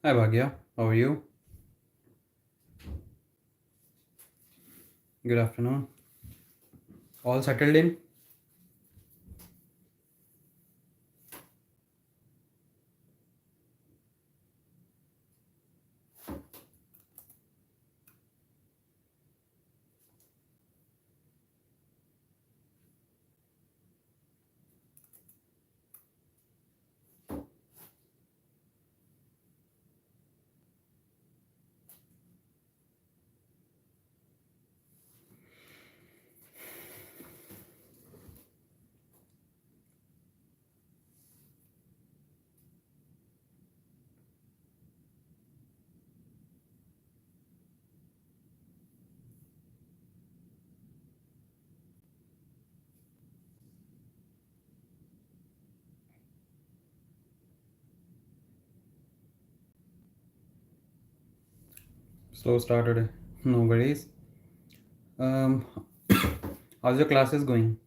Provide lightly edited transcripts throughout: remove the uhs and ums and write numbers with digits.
Hi Bhagya, how are you? Good afternoon. All settled in? Slow start today. No worries. Um, how's your classes going?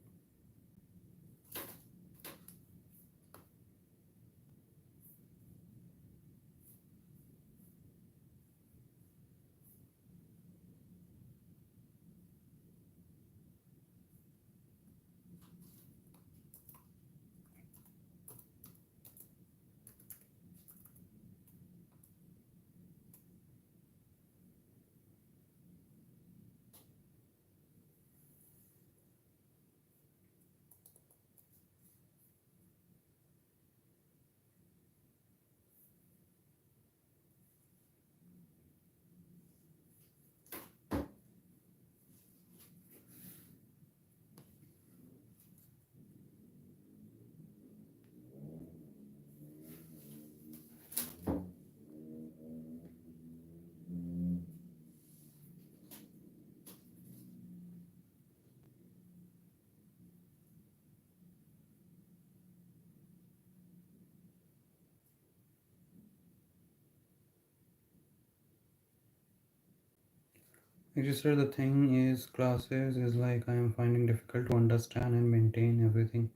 Register the thing is classes is like I am finding difficult to understand and maintain everything.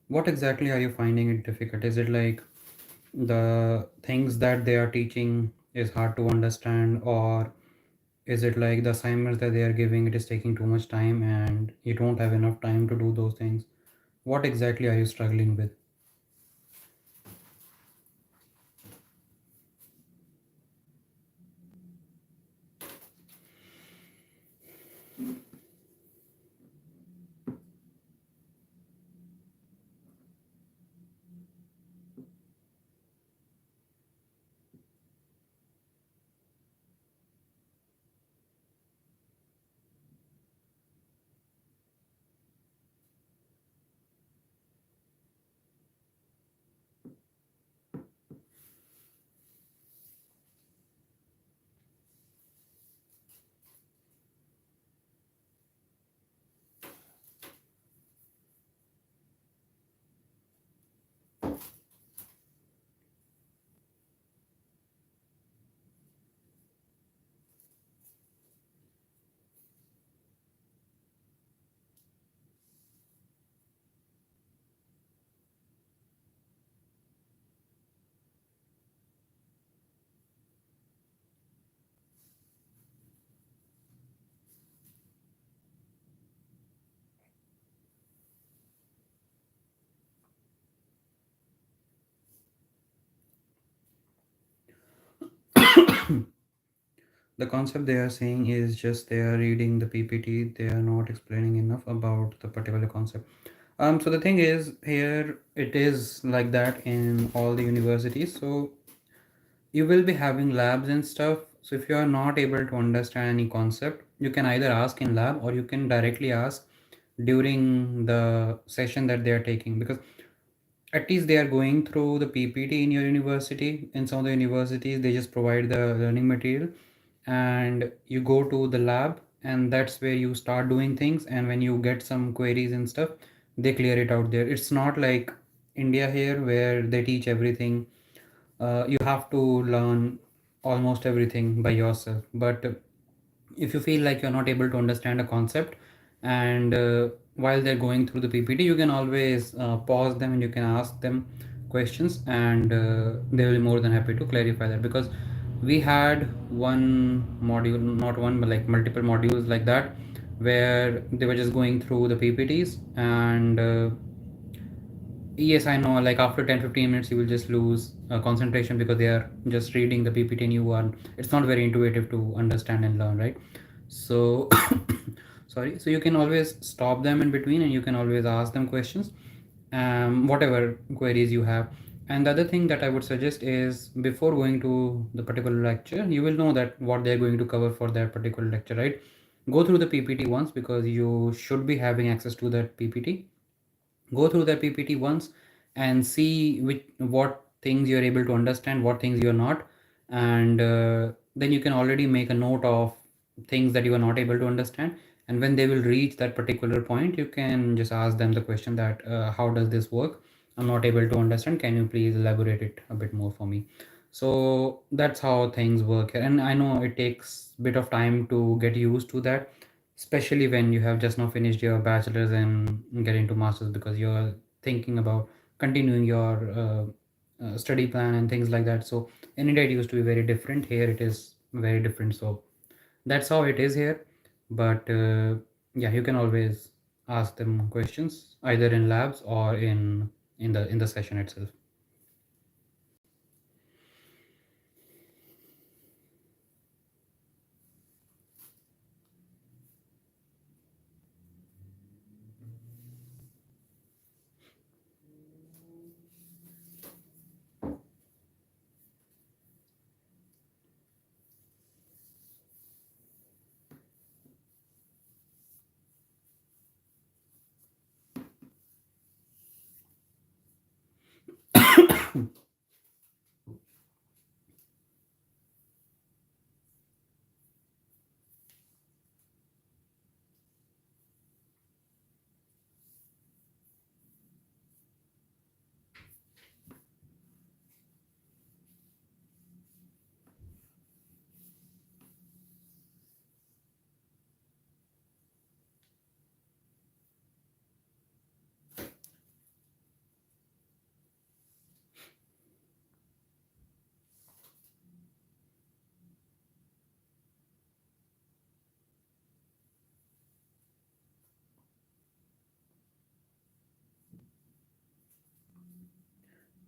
What exactly are you finding it difficult? Is it like the things that they are teaching is hard to understand, or is it like the assignments that they are giving it is taking too much time and you don't have enough time to do those things? What exactly are you struggling with? The concept they are saying is just they are reading the PPT, they are not explaining enough about the particular concept. So the thing is, here it is like that in all the universities. So you will be having labs and stuff. So if you are not able to understand any concept, you can either ask in lab or you can directly ask during the session that they are taking, because at least they are going through the PPT in your university. In some of the universities, they just provide the learning material and you go to the lab, and that's where you start doing things. And when you get some queries and stuff, they clear it out there. It's not like India here where they teach everything. You have to learn almost everything by yourself. But if you feel like you're not able to understand a concept, and while they're going through the PPT, you can always pause them and you can ask them questions, and they will be more than happy to clarify that, because we had one module, not one but like multiple modules like that, where they were just going through the PPTs, and yes, I know, like after 10-15 minutes you will just lose concentration, because they are just reading the PPT and you are, it's not very intuitive to understand and learn, right? So sorry, so you can always stop them in between and you can always ask them questions, whatever queries you have. And the other thing that I would suggest is, before going to the particular lecture, you will know that what they're going to cover for that particular lecture, right? Go through the PPT once, because you should be having access to that PPT. Go through the PPT once and see what things you're able to understand, what things you're not, and then you can already make a note of things that you are not able to understand. And when they will reach that particular point, you can just ask them the question that, how does this work? I'm not able to understand, can you please elaborate it a bit more for me? So that's how things work here. And I know it takes a bit of time to get used to that, especially when you have just now finished your bachelor's and get into masters, because you're thinking about continuing your study plan and things like that. So in India it used to be very different, here it is very different. So that's how it is here. But yeah, you can always ask them questions either in labs or in the session itself.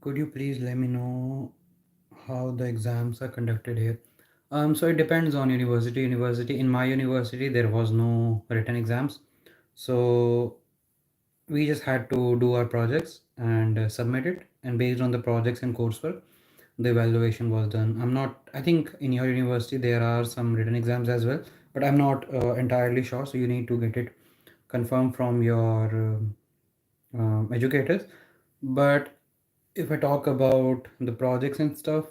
Could you please let me know how the exams are conducted here? So it depends on university. In my university, there was no written exams. So we just had to do our projects and submit it. And based on the projects and coursework, the evaluation was done. I think in your university there are some written exams as well, but I'm not entirely sure. So you need to get it confirmed from your educators. But if I talk about the projects and stuff,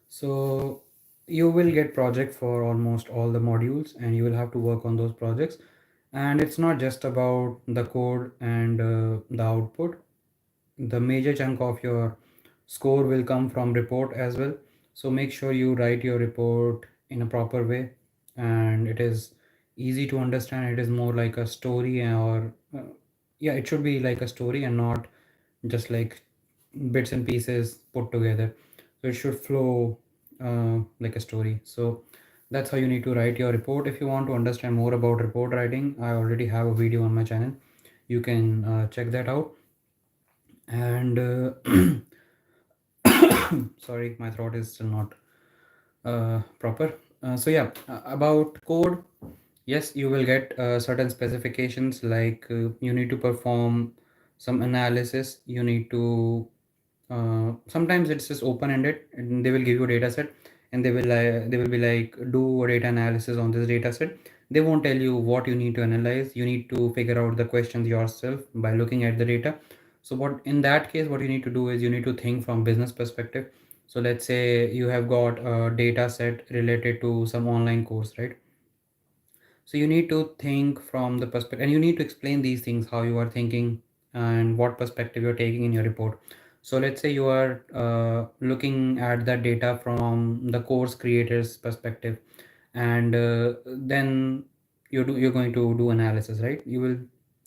so you will get project for almost all the modules and you will have to work on those projects. And it's not just about the code and the output. The major chunk of your score will come from report as well. So make sure you write your report in a proper way, and it is easy to understand. It is more like a story, or yeah, it should be like a story and not just like bits and pieces put together. So it should flow like a story. So that's how you need to write your report. If you want to understand more about report writing, I already have a video on my channel. You can check that out. And sorry, my throat is still not proper. So yeah, about code, yes, you will get certain specifications, like you need to perform some analysis. You need to sometimes it's just open ended, and they will give you a data set, and they will be like, do a data analysis on this data set. They won't tell you what you need to analyze. You need to figure out the questions yourself by looking at the data. So what in that case, what you need to do is you need to think from business perspective. So let's say you have got a data set related to some online course, right? So you need to think from the perspective, and you need to explain these things, how you are thinking and what perspective you're taking in your report. So let's say you are looking at that data from the course creator's perspective, and then you're going to do analysis, right? You will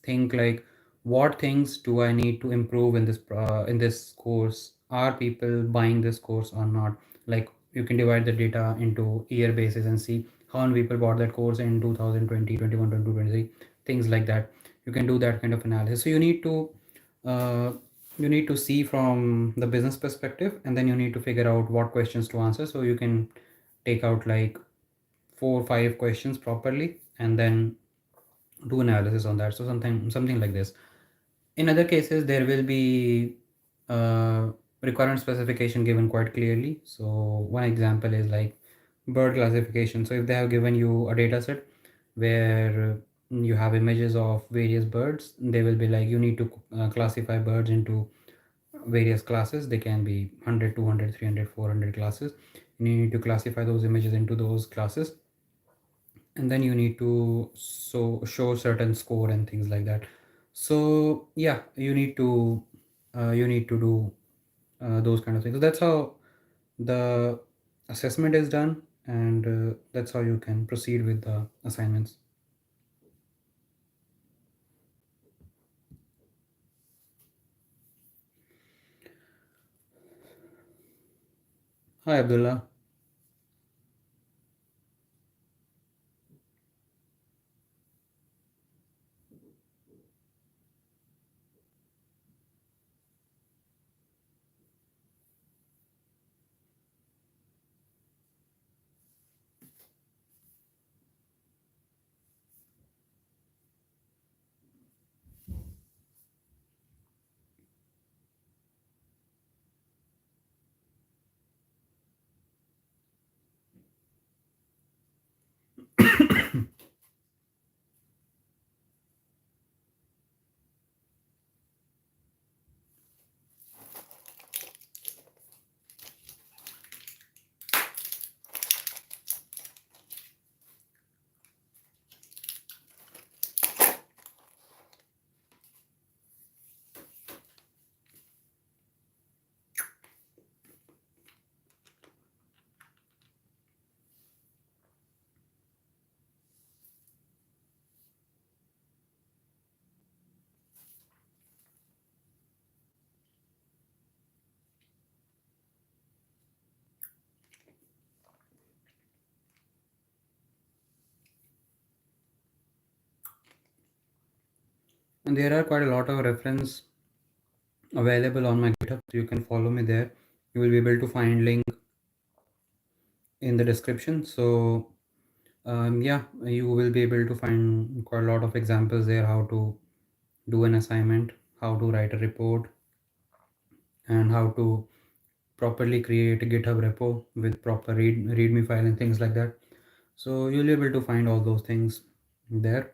think like, what things do I need to improve in this course? Are people buying this course or not? Like, you can divide the data into year basis and see how many people bought that course in 2020, 21, 22, 23, things like that. You can do that kind of analysis. So uh, you need to see from the business perspective, and then you need to figure out what questions to answer. So you can take out like 4 or 5 questions properly, and then do analysis on that. So something like this. In other cases, there will be uh, requirement specification given quite clearly. So one example is like bird classification. So if they have given you a data set where you have images of various birds, they will be like, you need to classify birds into various classes. They can be 100, 200, 300, 400 classes. You need to classify those images into those classes, and then you need to show certain score and things like that. So yeah, you need to do those kind of things. So that's how the assessment is done, and that's how you can proceed with the assignments. Hi, Abdullah. And there are quite a lot of reference available on my GitHub, so you can follow me there. You will be able to find link in the description. So yeah, you will be able to find quite a lot of examples there, how to do an assignment, how to write a report, and how to properly create a GitHub repo with proper readme file and things like that. So you'll be able to find all those things there.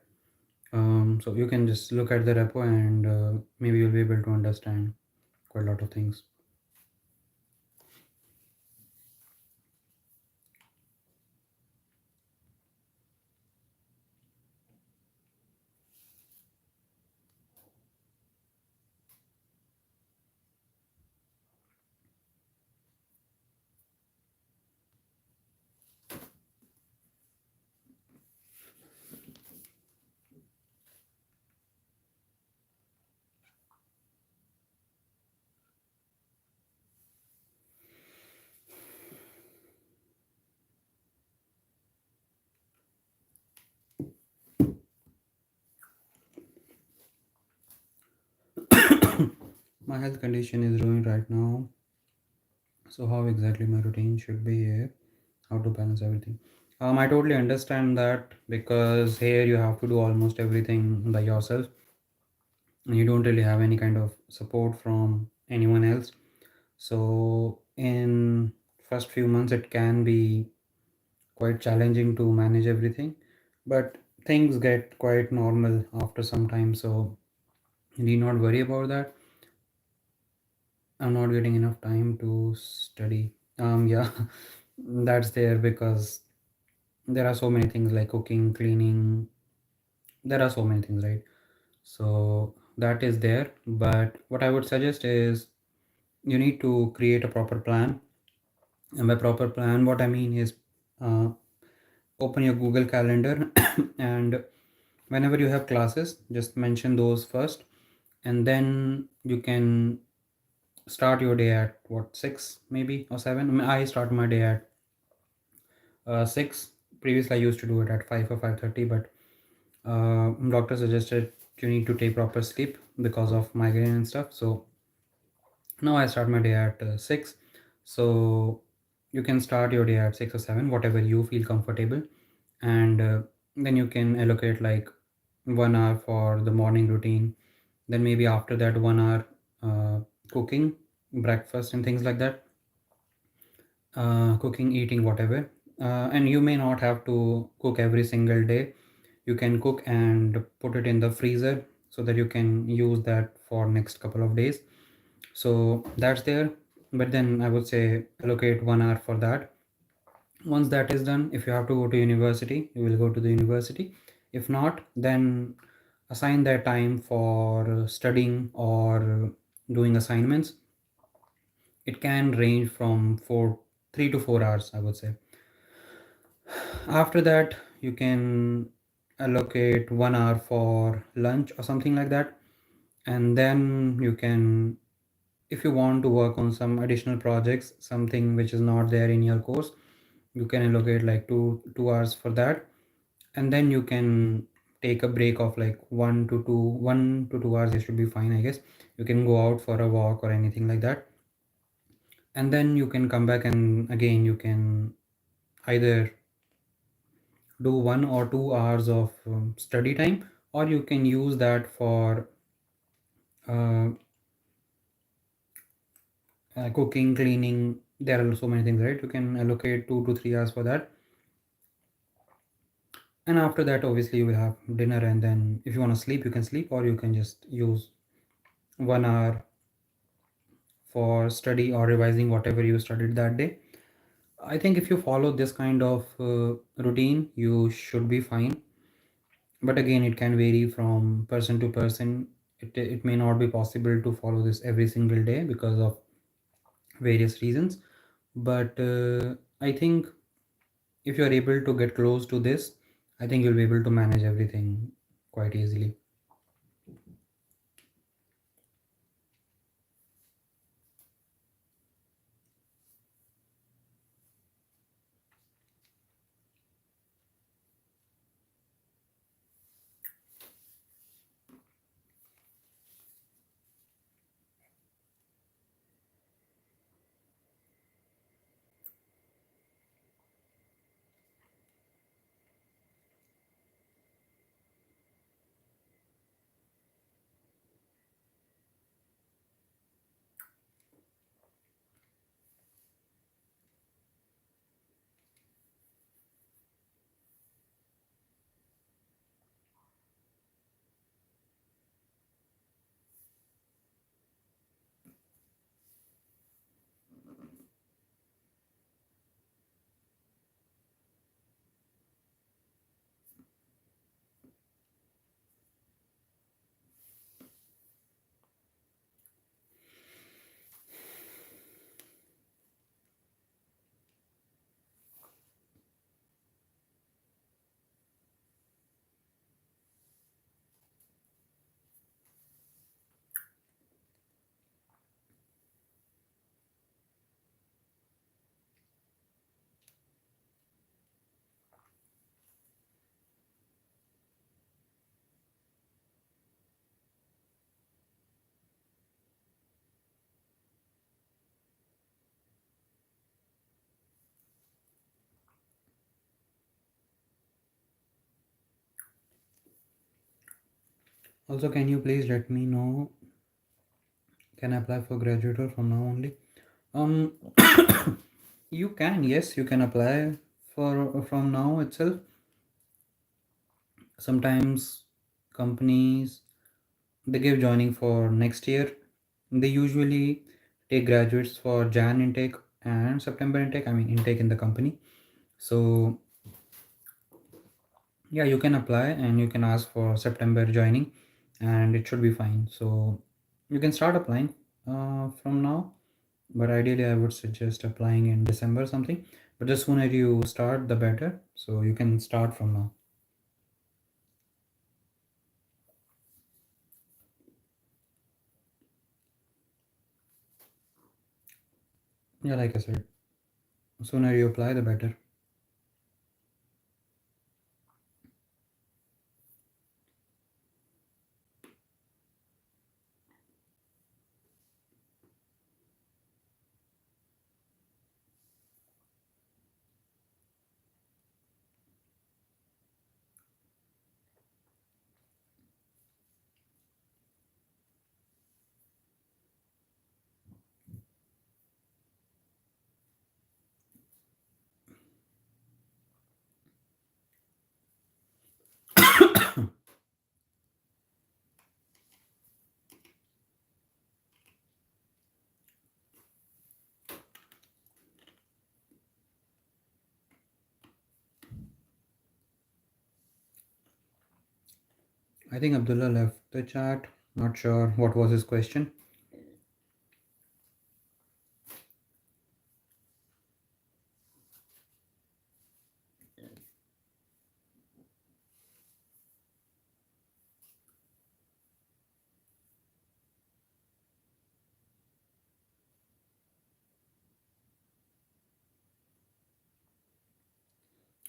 So you can just look at the repo, and maybe you'll be able to understand quite a lot of things. My health condition is ruined right now. So how exactly my routine should be here? How to balance everything? I totally understand that, because here you have to do almost everything by yourself, and you don't really have any kind of support from anyone else. So in first few months it can be quite challenging to manage everything, but things get quite normal after some time. So you need not worry about that. I'm not getting enough time to study. Yeah, that's there because there are so many things like cooking, cleaning. There are so many things, right? So that is there. But what I would suggest is you need to create a proper plan. And by proper plan, what I mean is uh, open your Google Calendar and whenever you have classes, just mention those first. and then you can start your day at what, 6 maybe or 7. I mean, I start my day at 6. Previously I used to do it at 5 or 5:30, but doctor suggested you need to take proper sleep because of migraine and stuff. So now I start my day at 6. So you can start your day at 6 or 7, whatever you feel comfortable. And then you can allocate like 1 hour for the morning routine. Then maybe after that 1 hour cooking breakfast and things like that. Cooking, eating, whatever. And you may not have to cook every single day. You can cook and put it in the freezer so that you can use that for next couple of days. So that's there. But then I would say allocate 1 hour for that. Once that is done, if you have to go to university, you will go to the university. If not, then assign that time for studying or doing assignments. It can range from 3 to 4 hours, I would say. After that, you can allocate 1 hour for lunch or something like that. And then you can, if you want to work on some additional projects, something which is not there in your course, you can allocate like 2 hours for that. And then you can take a break of like 1 to 2 hours. It should be fine, I guess. You can go out for a walk or anything like that, and then you can come back, and again you can either do 1 or 2 hours of study time, or you can use that for uh, cooking, cleaning. There are so many things, right? You can allocate 2 to 3 hours for that. And after that, obviously, you will have dinner, and then if you want to sleep, you can sleep, or you can just use 1 hour for study or revising whatever you studied that day. I think if you follow this kind of routine, you should be fine. But again, it can vary from person to person. It may not be possible to follow this every single day because of various reasons. But I think if you're able to get close to this, I think you'll be able to manage everything quite easily. Also, can you please let me know, can I apply for graduate from now only? Um, you can, yes, you can apply for from now itself. Sometimes companies, they give joining for next year. They usually take graduates for Jan intake and September intake. I mean intake in the company. So yeah, you can apply and you can ask for September joining, and it should be fine. So you can start applying from now, but ideally I would suggest applying in December something. But the sooner you start, the better. So you can start from now. Yeah, like I said, sooner you apply, the better. I think Abdullah left the chat. Not sure what was his question.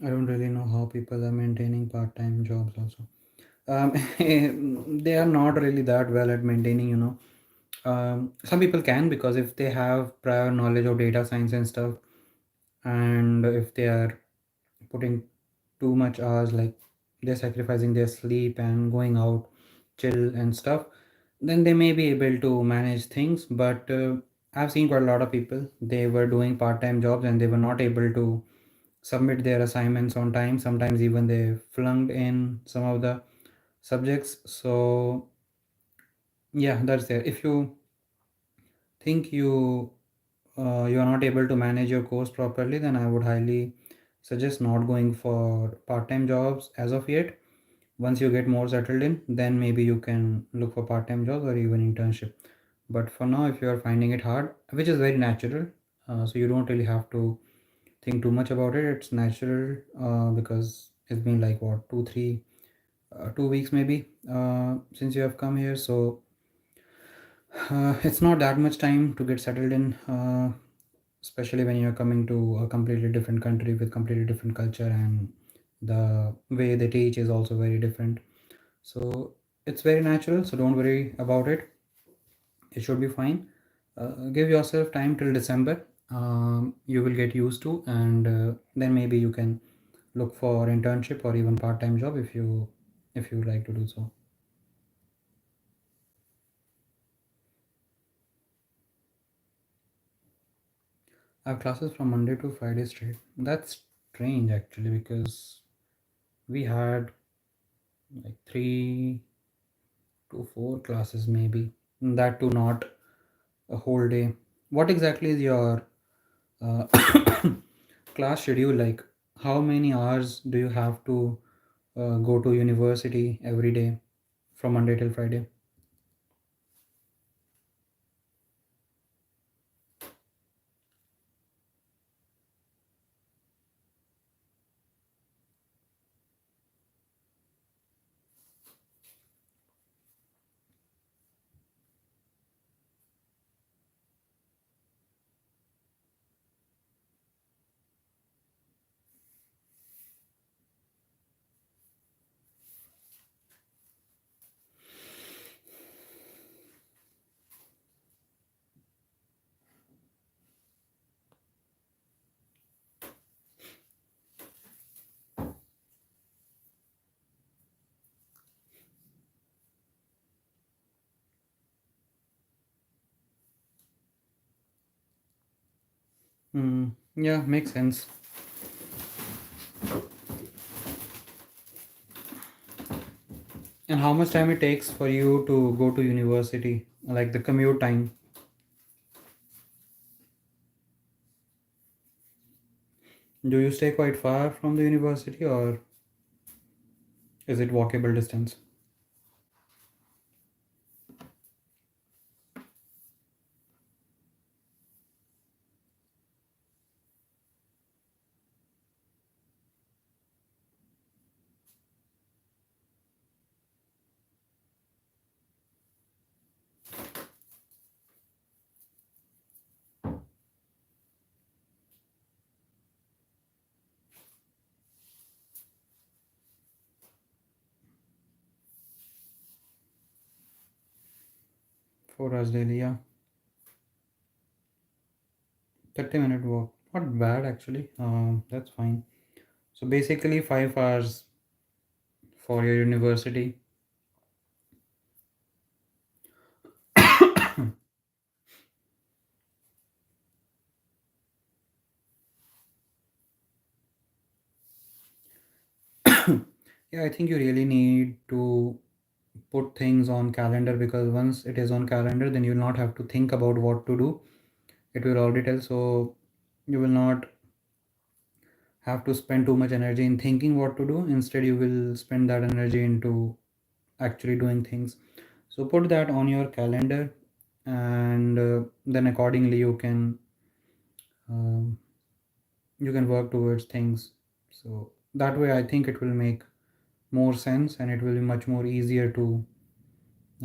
I don't really know how people are maintaining part-time jobs also. They are not really that well at maintaining, some people can, because if they have prior knowledge of data science and stuff, and if they are putting too much hours, like they're sacrificing their sleep and going out, chill and stuff, then they may be able to manage things. But I've seen quite a lot of people, they were doing part-time jobs and they were not able to submit their assignments on time. Sometimes even they flunked in some of the subjects. So yeah, that's there. If you think you are not able to manage your course properly, then I would highly suggest not going for part-time jobs as of yet. Once you get more settled in, then maybe you can look for part-time jobs or even internship. But for now, if you are finding it hard, which is very natural, so you don't really have to think too much about it. It's natural, because it's been like what, 2 weeks maybe, since you have come here. So it's not that much time to get settled in, especially when you're coming to a completely different country with completely different culture, and the way they teach is also very different. So it's very natural, so don't worry about it. It should be fine. Give yourself time till December. You will get used to, and then maybe you can look for internship or even part-time job if you like to do so. I have classes from Monday to Friday straight. That's strange actually, because we had like 3 to 4 classes maybe. That too not a whole day. What exactly is your uh, class schedule like? How many hours do you have to go to university every day from Monday till Friday? Yeah, makes sense. And how much time it takes for you to go to university, like the commute time? Do you stay quite far from the university, or is it walkable distance? 4 hours daily, yeah. 30-minute walk. Not bad actually. That's fine. So basically 5 hours for your university. Yeah, I think you really need to put things on calendar, because once it is on calendar, then you'll not have to think about what to do. It will already tell. So you will not have to spend too much energy in thinking what to do. Instead, you will spend that energy into actually doing things. So put that on your calendar, and then accordingly um, you can work towards things. So that way, I think it will make more sense, and it will be much more easier to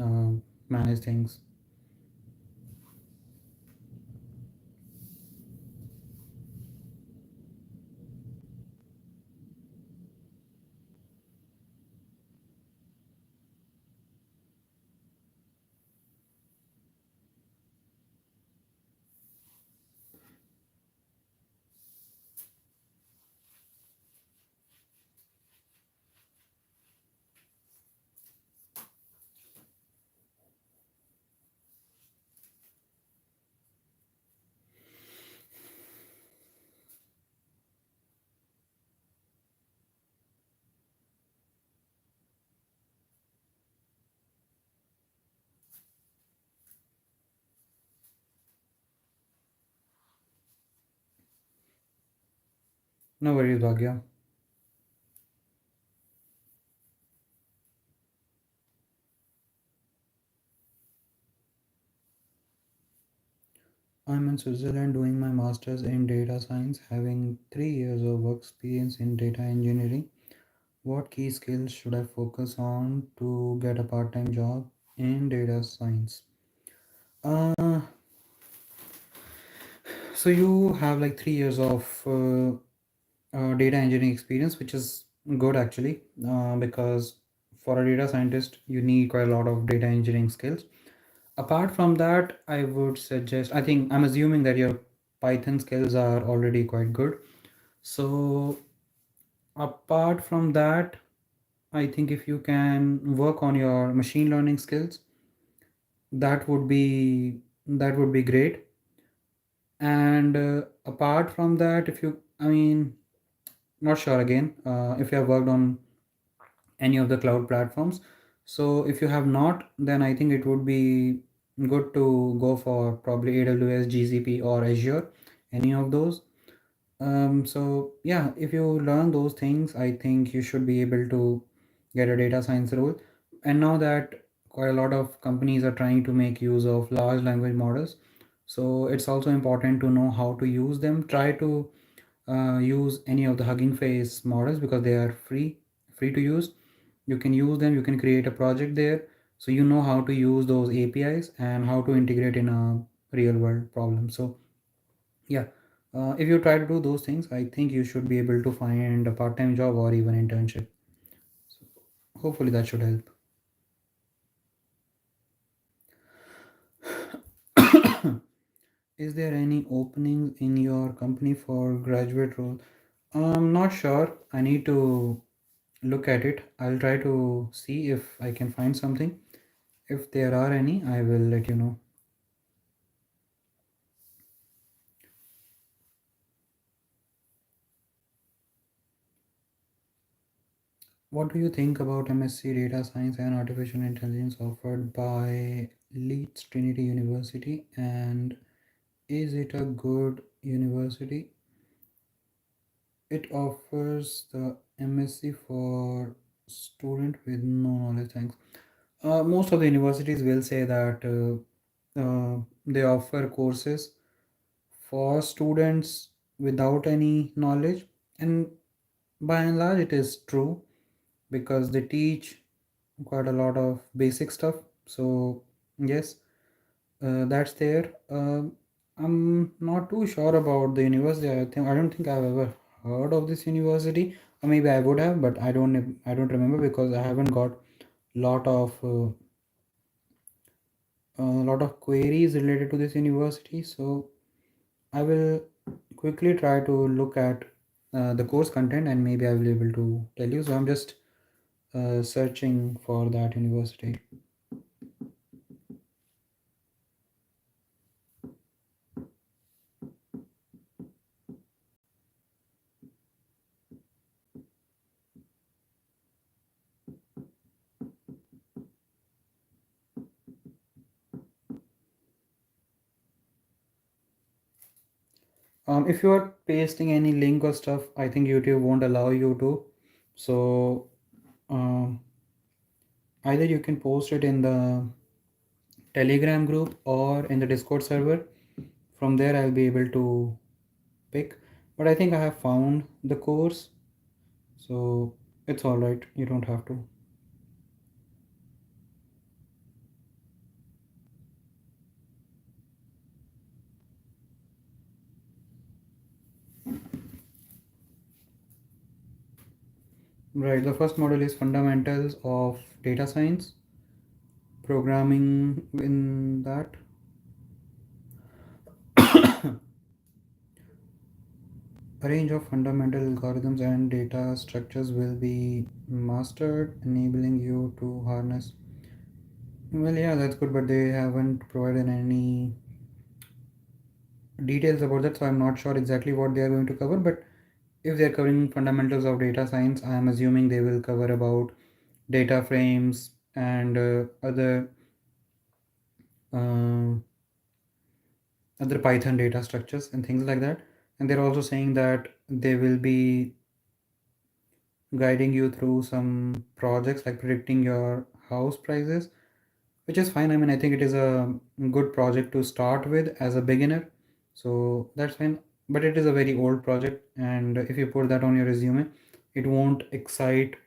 uh, manage things. No worries, Bhagya. I'm in Switzerland doing my master's in data science, having 3 years of work experience in data engineering. What key skills should I focus on to get a part time job in data science? Uh, so you have like 3 years of data engineering experience, which is good actually, because for a data scientist, you need quite a lot of data engineering skills. Apart from that, I would suggest, I think I'm assuming that your Python skills are already quite good. So apart from that, I think if you can work on your machine learning skills, that would be great. And apart from that, if you, I mean, not sure again, if you have worked on any of the cloud platforms. So if you have not, then I think it would be good to go for probably AWS, GCP, or Azure, any of those. So yeah, if you learn those things, I think you should be able to get a data science role. And now that quite a lot of companies are trying to make use of large language models, so it's also important to know how to use them. Try to use any of the Hugging Face models, because they are free to use. You can use them, you can create a project there, so you know how to use those APIs and how to integrate in a real world problem. So yeah, if you try to do those things, I think you should be able to find a part-time job or even internship. So hopefully that should help. Is there any openings in your company for graduate role? I'm not sure. I need to look at it. I'll try to see if I can find something. If there are any, I will let you know. What do you think about MSc Data Science and Artificial Intelligence offered by Leeds Trinity University? And is it a good university? It offers the MSc for student with no knowledge. Thanks. Most of the universities will say that they offer courses for students without any knowledge, and by and large, it is true, because they teach quite a lot of basic stuff. So yes, that's there. I'm not too sure about the university. I don't think I've ever heard of this university, or maybe I would have, but I don't remember, because I haven't got lot of a lot of queries related to this university. So I will quickly try to look at the course content, and maybe I will be able to tell you. So I'm just searching for that university. If you are pasting any link or stuff, I think YouTube won't allow you to. So um, either you can post it in the Telegram group or in the Discord server. From there, I'll be able to pick. But I think I have found the course, so it's all right. You don't have to. Right. The first module is fundamentals of data science, programming in that. A range of fundamental algorithms and data structures will be mastered, enabling you to harness. Well, yeah, that's good, but they haven't provided any details about that, so I'm not sure exactly what they are going to cover. But if they're covering fundamentals of data science, I am assuming they will cover about data frames and uh, other Python data structures and things like that. And they're also saying that they will be guiding you through some projects like predicting your house prices, which is fine. I mean, I think it is a good project to start with as a beginner, so that's fine. But it is a very old project, and if you put that on your resume, it won't excite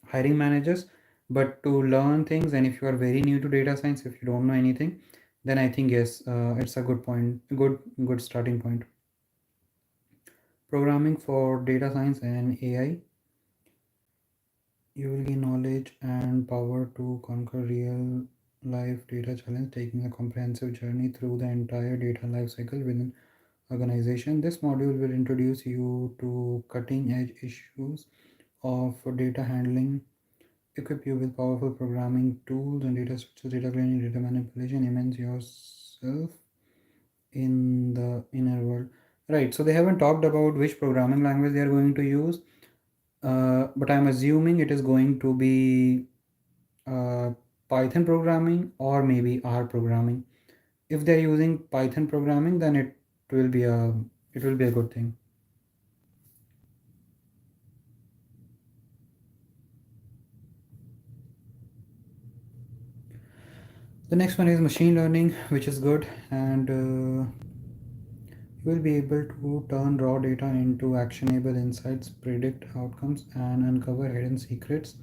hiring managers. But to learn things, and if you are very new to data science, if you don't know anything, then I think yes, it's a good point, good starting point. Programming for data science and AI. You will gain knowledge and power to conquer real life data challenge, taking a comprehensive journey through the entire data lifecycle within organization. This module will introduce you to cutting edge issues of data handling, equip you with powerful programming tools and data structures, data cleaning, data manipulation, immerse yourself in the inner world. Right, so they haven't talked about which programming language they are going to use, but I'm assuming it is going to be uh, Python programming or maybe R programming. If they're using Python programming, then will be a it will be a good thing. The next one is machine learning, which is good, and you will be able to turn raw data into actionable insights, predict outcomes, and uncover hidden secrets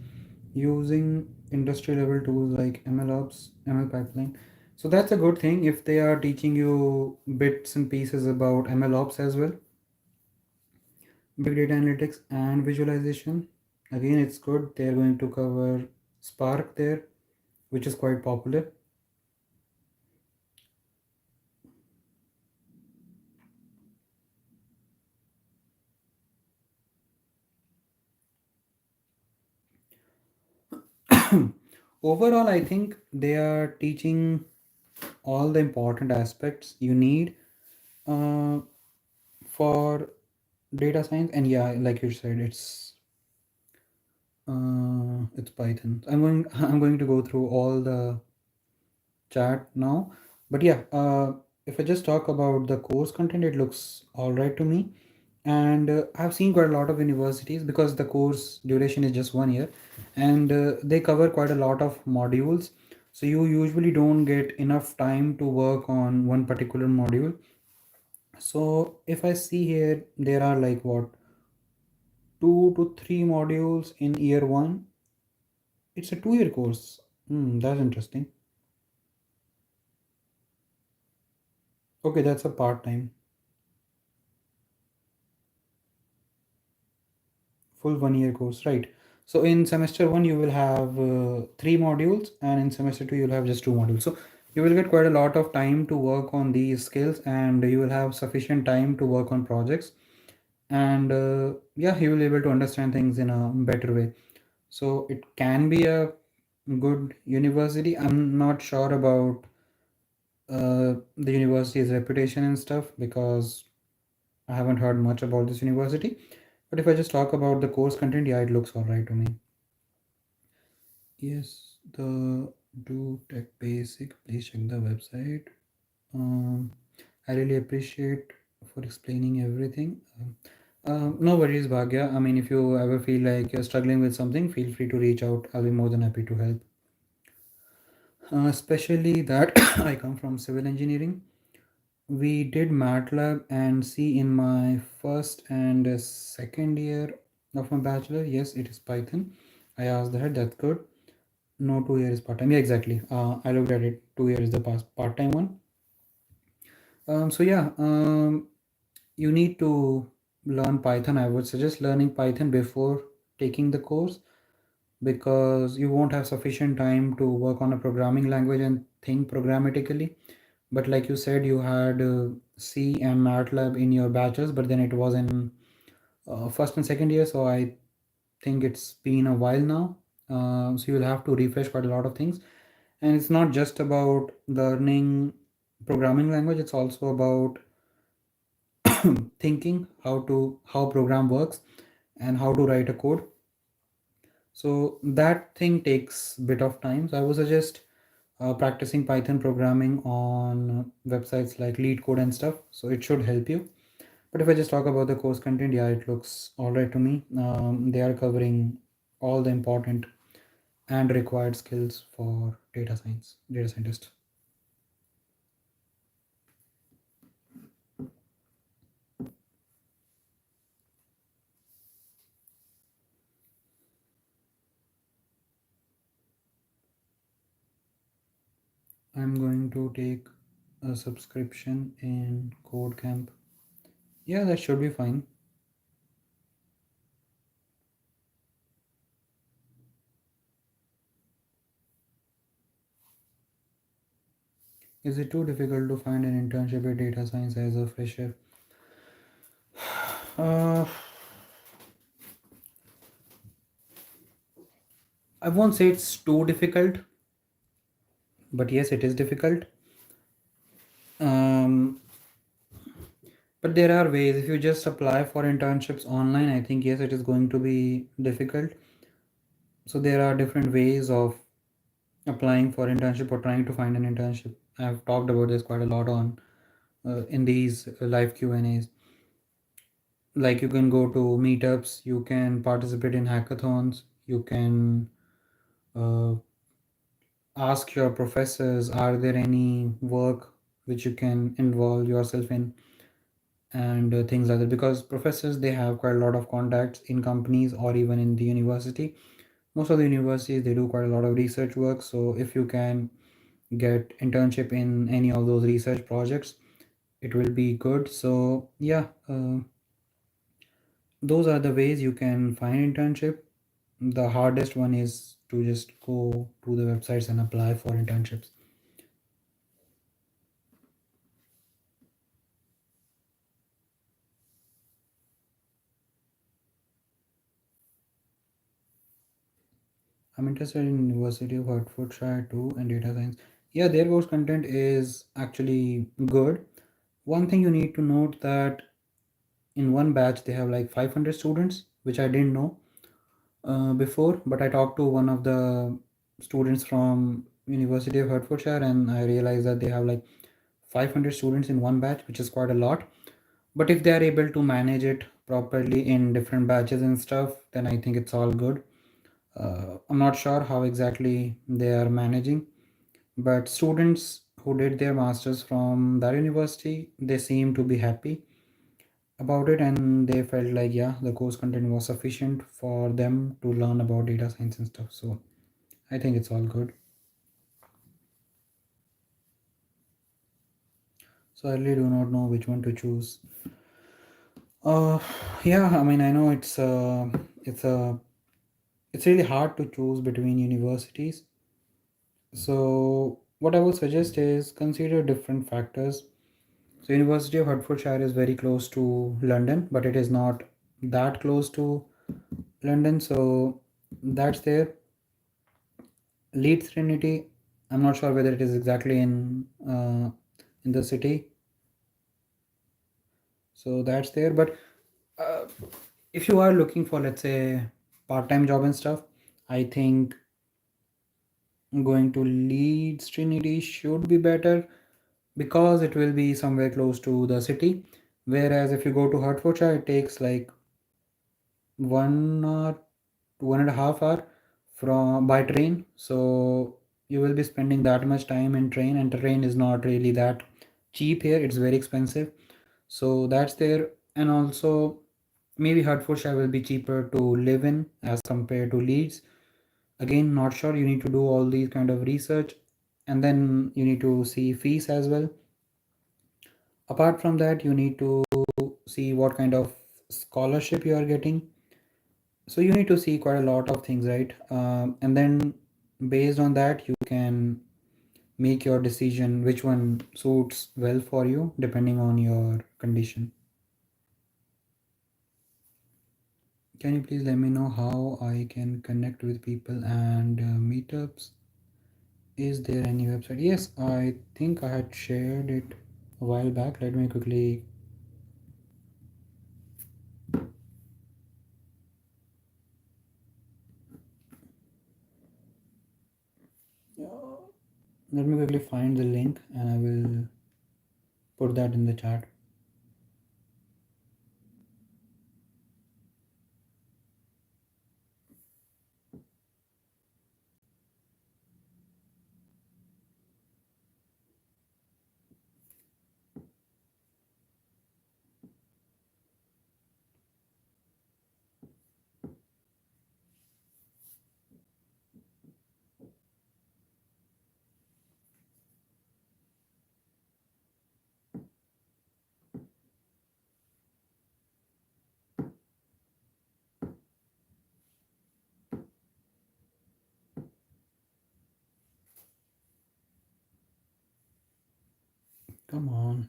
using industry level tools like MLOps, ML pipeline. So that's a good thing if they are teaching you bits and pieces about MLOps as well, big data analytics and visualization. Again, it's good. They're going to cover Spark there, which is quite popular. Overall, I think they are teaching all the important aspects you need uh, for data science. And yeah, like you said, it's Python. I'm going to go through all the chat now. But yeah, if I just talk about the course content, it looks all right to me. And I've seen quite a lot of universities because the course duration is just 1 year, and they cover quite a lot of modules. So you usually don't get enough time to work on one particular module. So if I see here, there are like what, 2 to 3 modules in year one. It's a 2 year course. That's interesting. Okay, that's a part time. Full 1 year course, right? So in semester one you will have 3 modules, and in semester two you'll have just 2 modules. So You will get quite a lot of time to work on these skills, and you will have sufficient time to work on projects. And yeah, you will be able to understand things in a better way. So it can be a good university. I'm not sure about the university's reputation and stuff, because I haven't heard much about this university. But if I just talk about the course content, yeah, it looks all right to me. Yes, the do tech basic. Please check the website. Um, I really appreciate for explaining everything. No worries, Bhagya. I mean, if you ever feel like you're struggling with something, feel free to reach out. I'll be more than happy to help. Especially that I come from civil engineering. We did MATLAB and C in my first and second year of my bachelor. Yes, it is Python. I asked that. That's good. No, 2 years part time. Yeah, exactly. I looked at it. 2 years is the past part time one. So yeah, you need to learn Python. I would suggest learning Python before taking the course, because you won't have sufficient time to work on a programming language and think programmatically. But like you said, you had C and MATLAB in your bachelor's, but then it was in first and second year. So I think it's been a while now. So you'll have to refresh quite a lot of things. And it's not just about learning programming language, it's also about thinking how program works and how to write a code. So that thing takes a bit of time. So I would suggest practicing Python programming on websites like LeetCode and stuff. So it should help you. But if I just talk about the course content, yeah, it looks all right to me. They are covering all the important and required skills for data scientist. I'm going to take a subscription in Code Camp. Yeah, that should be fine. Is it too difficult to find an internship in data science as a fresher? Uh, I won't say it's too difficult, but yes, it is difficult. Um, but there are ways. If you just apply for internships online, I think yes, it is going to be difficult. So there are different ways of applying for internship or trying to find an internship. I've talked about this quite a lot on in these live Q and A's. Like you can go to meetups, you can participate in hackathons, you can uh, ask your professors, are there any work which you can involve yourself in, and things like that, because professors, they have quite a lot of contacts in companies or even in the university. Most of the universities, they do quite a lot of research work. So if you can get internship in any of those research projects, it will be good. So yeah, those are the ways you can find internship. The hardest one is to just go to the websites and apply for internships. I'm interested in University of Hertfordshire too and data science. Yeah, their course content is actually good. One thing you need to note that in one batch they have like 500 students, which I didn't know before. But I talked to one of the students from University of Hertfordshire, and I realized that they have like 500 students in one batch, which is quite a lot. But if they are able to manage it properly in different batches and stuff, then I think it's all good. I'm not sure how exactly they are managing, but students who did their masters from that university, they seem to be happy about it, and they felt like, yeah, the course content was sufficient for them to learn about data science and stuff. So I think it's all good. So I really do not know which one to choose. uh yeah, I mean, I know it's really hard to choose between universities. So What I would suggest is consider different factors. So University of Hertfordshire is very close to London, but it is not that close to London. So that's there. Leeds Trinity, I'm not sure whether it is exactly in the city. So that's there. But uh, if you are looking for, let's say, part-time job and stuff, I think going to Leeds Trinity should be better because it will be somewhere close to the city. Whereas if you go to Hertfordshire, it takes like 1 hour, 1.5 hour from by train. So you will be spending that much time in train, and train is not really that cheap here. It's very expensive. So that's there. And also maybe Hertfordshire will be cheaper to live in as compared to Leeds. Again, not sure. You need to do all these kind of research, and then you need to see fees as well. Apart from that, you need to see what kind of scholarship you are getting. So you need to see quite a lot of things, right? And then based on that, you can make your decision which one suits well for you depending on your condition. Can you please let me know how I can connect with people and meetups? Is there any website? Yes, I think I had shared it a while back. Let me quickly. Let me quickly find the link and I will put that in the chat. Come on.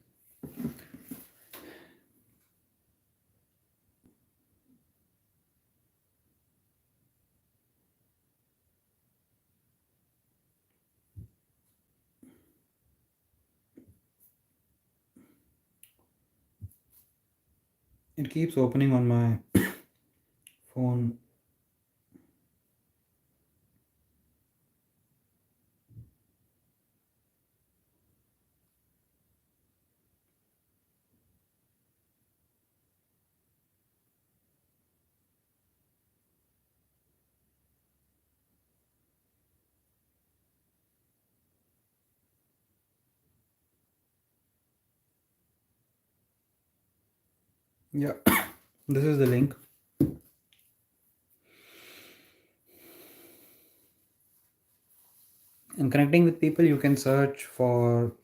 It keeps opening on my phone. Yeah, this is the link. And connecting with people, you can search for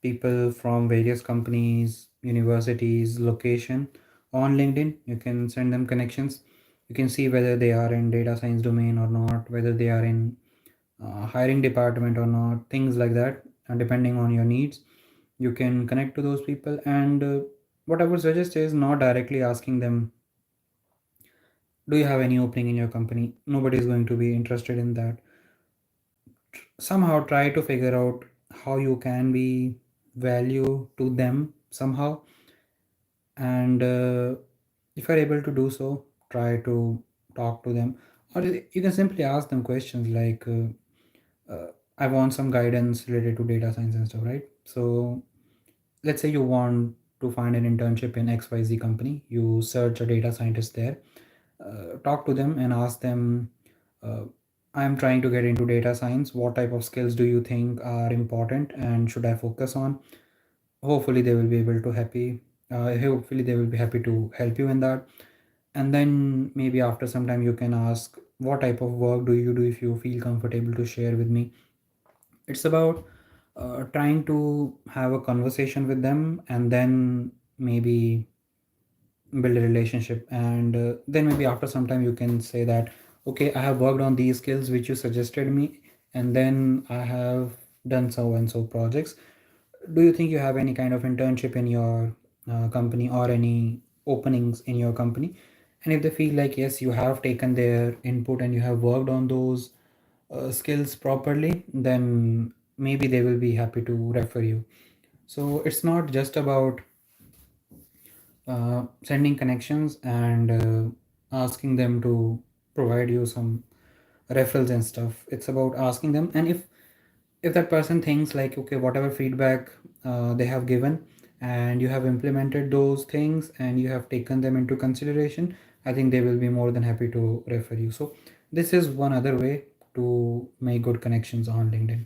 people from various companies, universities, location on LinkedIn. You can send them connections. You can see whether they are in data science domain or not, whether they are in hiring department or not, things like that. And depending on your needs, you can connect to those people. And what I would suggest is not directly asking them, do you have any opening in your company? Nobody is going to be interested in that. Somehow try to figure out how you can be value to them somehow. And if you're able to do so, try to talk to them, or you can simply ask them questions like I want some guidance related to data science and stuff, right? So let's say you want to find an internship in XYZ company, you search a data scientist there, talk to them and ask them, uh, I'm trying to get into data science, what type of skills do you think are important and should I focus on? Hopefully they will be able to hopefully they will be happy to help you in that. And then maybe after some time you can ask, what type of work do you do, if you feel comfortable to share with me. It's about trying to have a conversation with them, and then maybe build a relationship. And then maybe after some time you can say that, okay, I have worked on these skills which you suggested me, and then I have done so and so projects. Do you think you have any kind of internship in your company or any openings in your company? And if they feel like yes, you have taken their input and you have worked on those skills properly, then maybe they will be happy to refer you. So it's not just about sending connections and asking them to provide you some referrals and stuff. It's about asking them, and if that person thinks like okay, whatever feedback they have given and you have implemented those things and you have taken them into consideration, I think they will be more than happy to refer you. So this is one other way to make good connections on LinkedIn.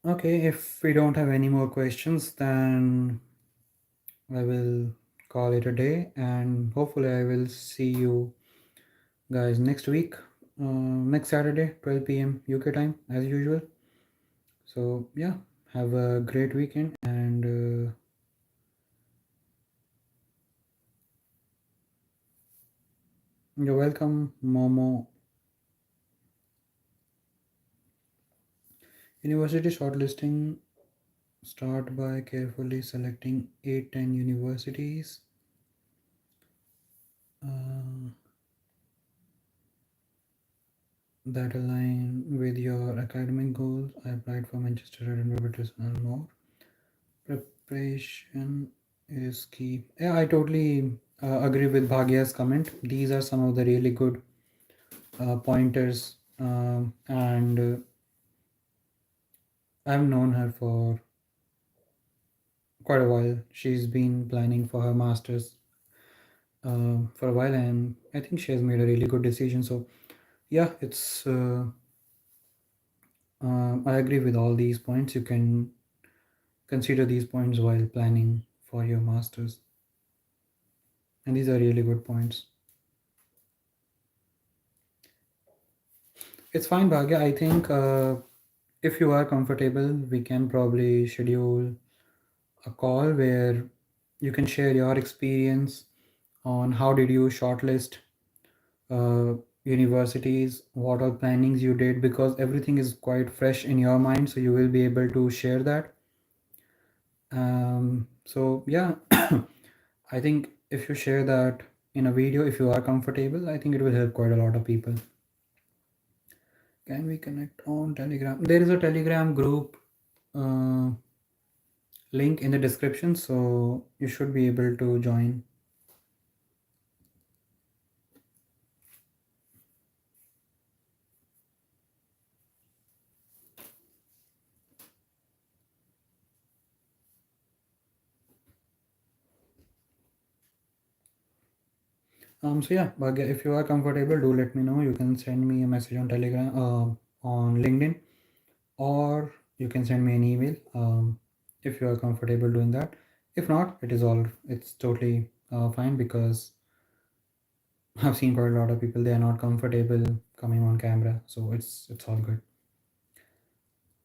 Okay, if we don't have any more questions, then I will call it a day, and hopefully I will see you guys next week, next Saturday, 12 p.m. UK time as usual. So yeah, have a great weekend, and you're welcome, Momo. University shortlisting, start by carefully selecting 8-10 universities uh, that align with your academic goals. I applied for Manchester, Edinburgh, British, and more. Preparation is key. Yeah, I totally agree with Bhagia's comment. These are some of the really good pointers, and I've known her for quite a while. She's been planning for her masters for a while, and I think she has made a really good decision. So yeah, it's I agree with all these points. You can consider these points while planning for your masters, and these are really good points. It's fine, Bhagya. I think if you are comfortable, we can probably schedule a call where you can share your experience on how did you shortlist uh, universities, what all plannings you did, because everything is quite fresh in your mind, so you will be able to share that. So yeah, I think if you share that in a video, if you are comfortable, I think it will help quite a lot of people. Can we connect on Telegram? There is a Telegram group uh, link in the description, so you should be able to join. So yeah, Bhagya, if you are comfortable, do let me know. You can send me a message on Telegram, on LinkedIn, or you can send me an email if you are comfortable doing that. If not, it's totally fine, because I've seen quite a lot of people, they are not comfortable coming on camera, so it's all good.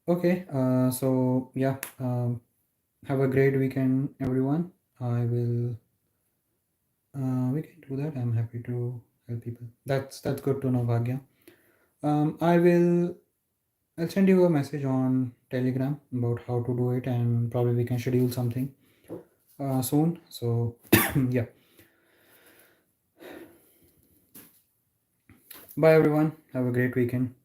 Okay, so yeah, have a great weekend, everyone. I will we can do that. I'm happy to help people. That's good to know, Bhagya. I will. I'll send you a message on Telegram about how to do it, and probably we can schedule something soon. So yeah. Bye everyone. Have a great weekend.